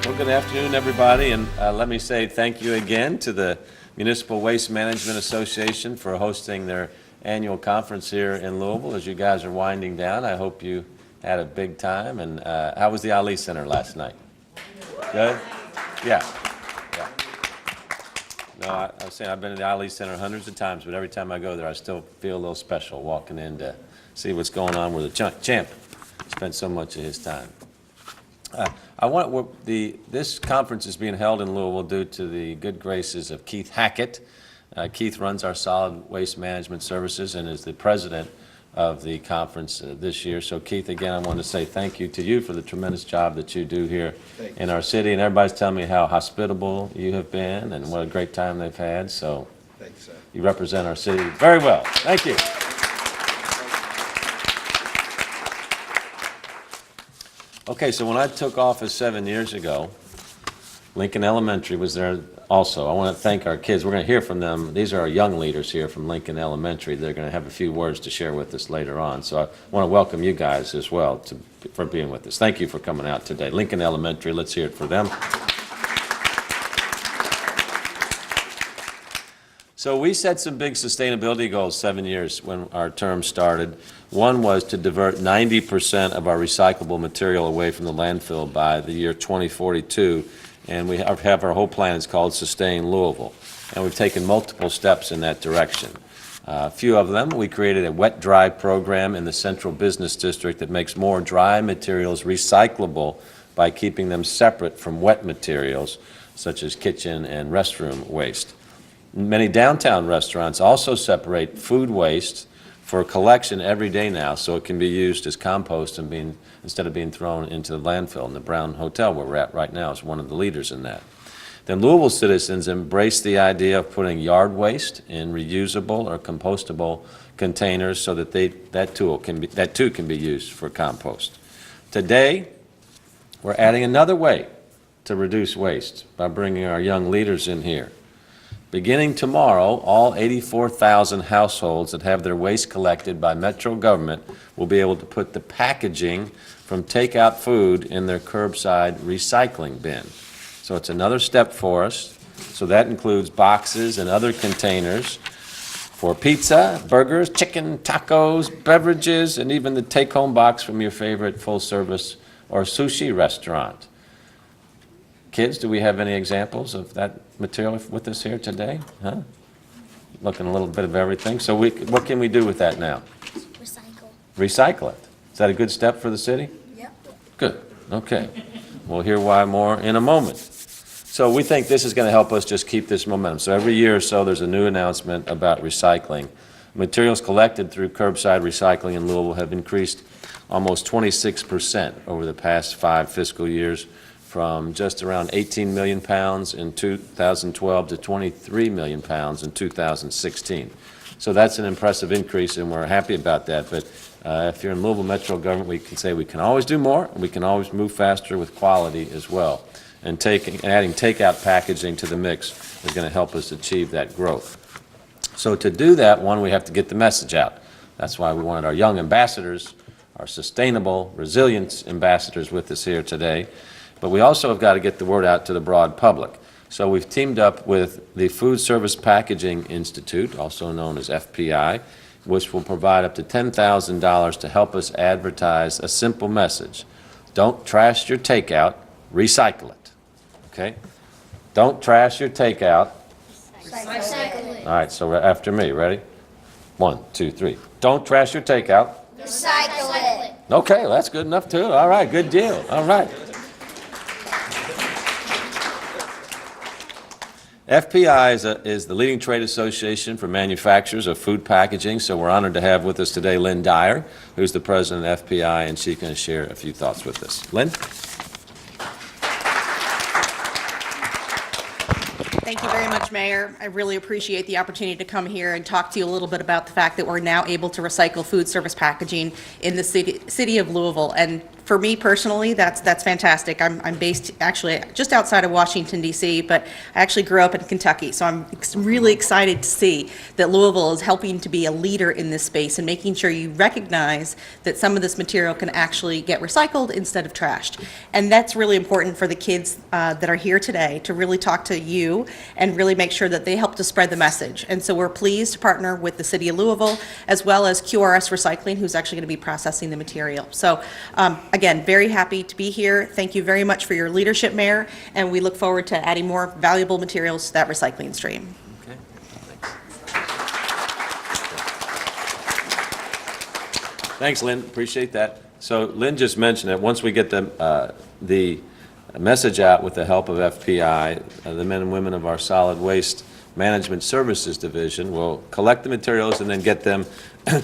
Well, good afternoon, everybody, and let me say thank you again to the Municipal Waste Management Association for hosting their annual conference here in Louisville. As you guys are winding down, I hope you had a big time. And how was the Ali Center last night? Good? Yeah. No, I was saying I've been to the Ali Center hundreds of times, but every time I go there, I still feel a little special walking in to see what's going on where the champ spent so much of his time. This conference is being held in Louisville due to the good graces of Keith Hackett. Keith runs our solid waste management services and is the president of the conference this year. So Keith, again, I want to say thank you to you for the tremendous job that you do here in our city. And everybody's telling me how hospitable you have been and what a great time they've had. So thanks, sir. You represent our city very well. Thank you. Okay, so when I took office 7 years ago, Lincoln Elementary was there also. I want to thank our kids. We're going to hear from them. These are our young leaders here from Lincoln Elementary. They're going to have a few words to share with us later on. So I want to welcome you guys as well for being with us. Thank you for coming out today. Lincoln Elementary, let's hear it for them. So we set some big sustainability goals 7 years when our term started. One was to divert 90% of our recyclable material away from the landfill by the year 2042. And we have our whole plan. It's called Sustain Louisville. And we've taken multiple steps in that direction. A few of them, we created a wet-dry program in the Central Business District that makes more dry materials recyclable by keeping them separate from wet materials, such as kitchen and restroom waste. Many downtown restaurants also separate food waste for collection every day now, so it can be used as compost and instead of being thrown into the landfill. And the Brown Hotel, where we're at right now, is one of the leaders in that. Then Louisville citizens embrace the idea of putting yard waste in reusable or compostable containers so that that too can be used for compost. Today, we're adding another way to reduce waste by bringing our young leaders in here. Beginning tomorrow, all 84,000 households that have their waste collected by Metro government will be able to put the packaging from takeout food in their curbside recycling bin. So it's another step for us. So that includes boxes and other containers for pizza, burgers, chicken, tacos, beverages, and even the take-home box from your favorite full-service or sushi restaurant. Kids, do we have any examples of that material with us here today? Huh? Looking a little bit of everything. So what can we do with that now? Recycle. Recycle it. Is that a good step for the city? Yep. Good. Okay. We'll hear why more in a moment. So we think this is going to help us just keep this momentum. So every year or so there's a new announcement about recycling. Materials collected through curbside recycling in Louisville have increased almost 26% over the past 5 fiscal years, from just around 18 million pounds in 2012 to 23 million pounds in 2016. So that's an impressive increase, and we're happy about that. But if you're in Louisville Metro government, we can say we can always do more, and we can always move faster with quality as well. And adding takeout packaging to the mix is going to help us achieve that growth. So to do that, one, we have to get the message out. That's why we wanted our young ambassadors, our sustainable resilience ambassadors with us here today. But we also have got to get the word out to the broad public. So we've teamed up with the Foodservice Packaging Institute, also known as FPI, which will provide up to $10,000 to help us advertise a simple message. Don't trash your takeout, recycle it. Okay? Don't trash your takeout. Recycle it. All right, so after me, ready? 1, 2, 3. Don't trash your takeout. Recycle it. Okay, well, that's good enough too. All right, good deal. All right. FPI is the leading trade association for manufacturers of food packaging, so we're honored to have with us today Lynn Dyer, who's the president of FPI, and she's going to share a few thoughts with us. Lynn? Thank you very much, Mayor. I really appreciate the opportunity to come here and talk to you a little bit about the fact that we're now able to recycle food service packaging in the city of Louisville. And For me personally, that's fantastic. I'm based actually just outside of Washington, D.C., but I actually grew up in Kentucky, so I'm really excited to see that Louisville is helping to be a leader in this space and making sure you recognize that some of this material can actually get recycled instead of trashed. And that's really important for the kids that are here today to really talk to you and really make sure that they help to spread the message. And so we're pleased to partner with the City of Louisville as well as QRS Recycling, who's actually going to be processing the material. So again, very happy to be here. Thank you very much for your leadership, Mayor, and we look forward to adding more valuable materials to that recycling stream. Okay, thanks, Lynn, appreciate that. So Lynn just mentioned that once we get the message out with the help of FPI, the men and women of our Solid Waste Management Services Division will collect the materials and then get them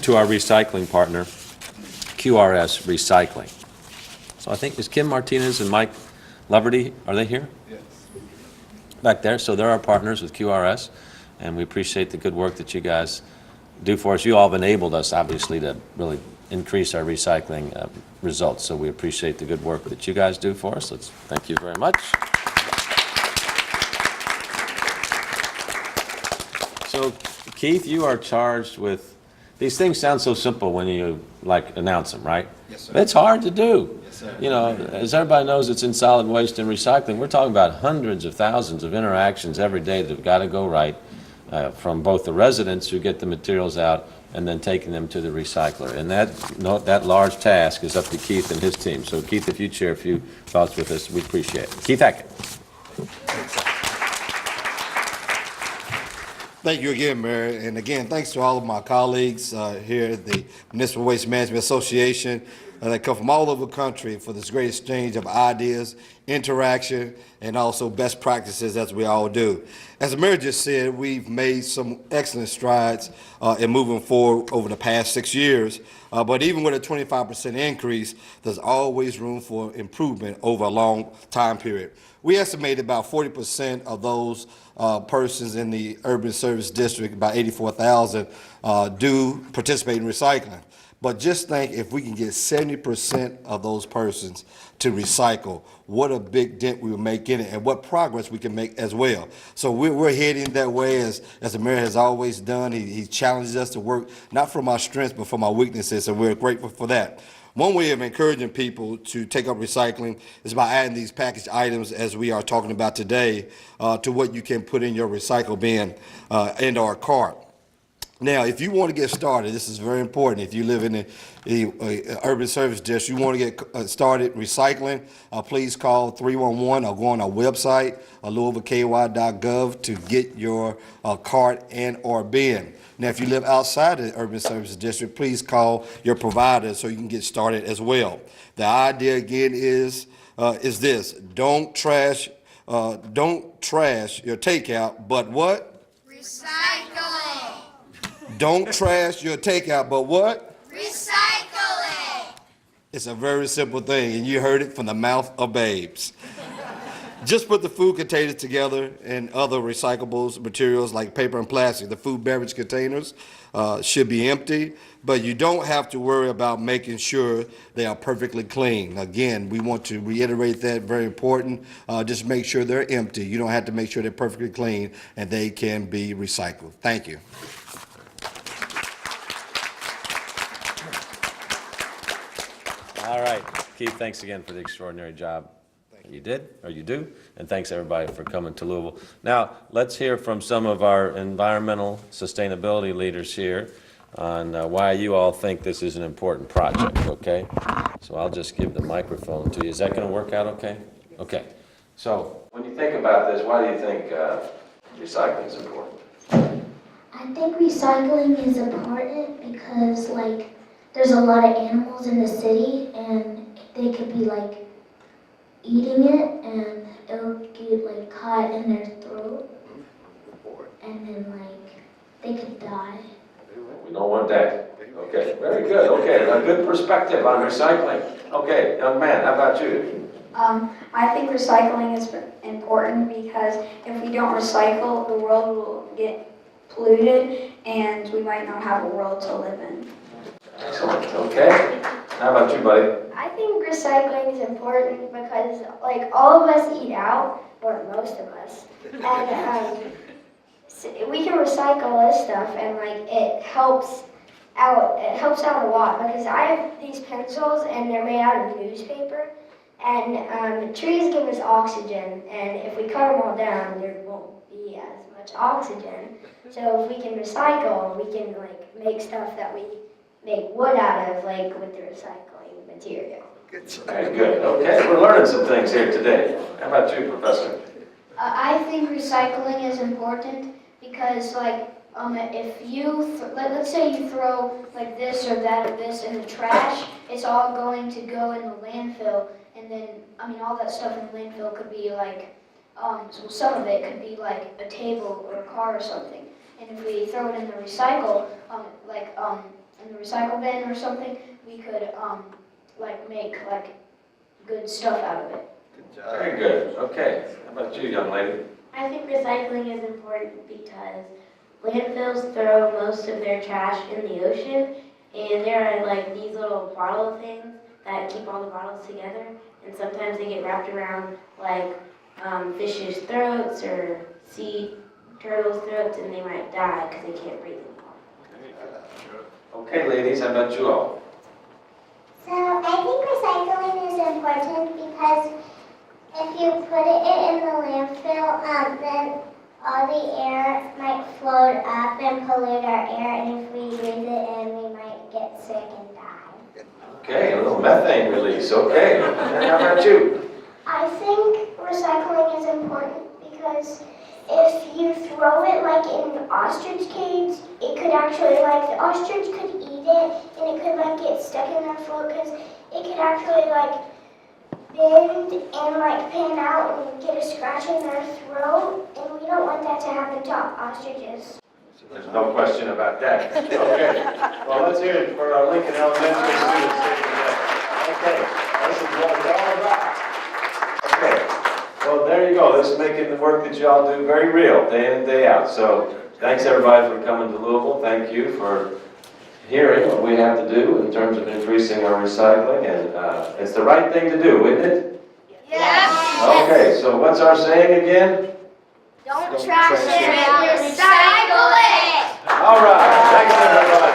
to our recycling partner, QRS Recycling. So I think, is Kim Martinez and Mike Loverty, are they here? Yes. Back there, so they're our partners with QRS, and we appreciate the good work that you guys do for us. You all have enabled us, obviously, to really increase our recycling results, so we appreciate the good work that you guys do for us. Thank you very much. So, Keith, you are charged with, these things sound so simple when you announce them, right? Yes, sir. It's hard to do. Yes, sir. You know, as everybody knows, it's in solid waste and recycling. We're talking about hundreds of thousands of interactions every day that have got to go right, from both the residents who get the materials out and then taking them to the recycler. And that large task is up to Keith and his team. So Keith, if you'd share a few thoughts with us, we appreciate it. Keith Hackett. Thank you again, Mayor. And again, thanks to all of my colleagues here at the Municipal Waste Management Association that come from all over the country for this great exchange of ideas, interaction, and also best practices as we all do. As the Mayor just said, we've made some excellent strides in moving forward over the past 6 years. But even with a 25% increase, there's always room for improvement over a long time period. We estimate about 40% of those persons in the urban service district, about 84,000, do participate in recycling. But just think, if we can get 70% of those persons to recycle, what a big dent we will make in it and what progress we can make as well. So we're heading that way as the Mayor has always done. He challenges us to work not from our strengths but from our weaknesses, and we're grateful for that. One way of encouraging people to take up recycling is by adding these packaged items, as we are talking about today, to what you can put in your recycle bin and or cart. Now, if you want to get started, this is very important. If you live in the urban service district, you want to get started recycling, please call 311 or go on our website, louisvilleky.gov, to get your cart and or bin. Now, if you live outside the urban service district, please call your provider so you can get started as well. The idea again is this: don't trash your takeout, but what? Recycle it. Don't trash your takeout, but what? Recycle it. It's a very simple thing, and you heard it from the mouth of babes. Just put the food containers together and other recyclables materials like paper and plastic. The food beverage containers should be empty, but you don't have to worry about making sure they are perfectly clean. Again, we want to reiterate that, very important. Just make sure they're empty. You don't have to make sure they're perfectly clean, and they can be recycled. Thank you. All right, Keith, thanks again for the extraordinary job you did, or you do, and thanks everybody for coming to Louisville. Now, let's hear from some of our environmental sustainability leaders here on why you all think this is an important project, okay? So I'll just give the microphone to you. Is that going to work out okay? Okay. So when you think about this, why do you think recycling is important? I think recycling is important because, there's a lot of animals in the city, and they could be, eating it, and it'll get, caught in their throat, and then, they could die. We don't want that. Okay, very good. Okay, a good perspective on recycling. Okay, young man, how about you? I think recycling is important because if we don't recycle, the world will get polluted and we might not have a world to live in. Excellent. Okay. How about you, buddy? I think recycling is important because, like, all of us eat out, or most of us, and we can recycle this stuff, and like it helps out. It helps out a lot because I have these pencils, and they're made out of newspaper, and trees give us oxygen, and if we cut them all down, there won't be as much oxygen. So if we can recycle, we can like make stuff that we make wood out of, like with the recycling material. Very good. Okay, we're learning some things here today. How about you, Professor? I think recycling is important because, like, if you, let's say you throw like this or that or this in the trash, it's all going to go in the landfill, and then, I mean, all that stuff in the landfill could be like, so some of it could be like a table or a car or something. And if we throw it in the recycle, in the recycle bin or something, we could, like, make like good stuff out of it. Very good. Okay. How about you, young lady? I think recycling is important because landfills throw most of their trash in the ocean, and there are like these little bottle things that keep all the bottles together, and sometimes they get wrapped around like fish's throats or sea turtles' throats, and they might die because they can't breathe anymore. Okay, ladies, how about you all? So I think recycling is important because if you put it in the landfill, then all the air might float up and pollute our air, and if we breathe it in, we might get sick and die. Okay, a little methane release. Okay. And how about you? I think recycling is important because if you throw it like in ostrich cage, it could actually, like, the ostrich could eat it, and it could like get stuck in their throat because it could actually like bend and like pan out and get a scratch in their throat, and we don't want that to happen to ostriches. There's no question about that. Okay. Well, let's hear it for our Lincoln Elementary students here today. Okay. This is what it's all about. Okay. Well, there you go. This is making the work that y'all do very real, day in and day out. So thanks, everybody, for coming to Louisville. Thank you for hearing what we have to do in terms of increasing our recycling. And it's the right thing to do, isn't it? Yes. Okay. So what's our saying again? Don't trash it, recycle it. All right. Thanks, everybody.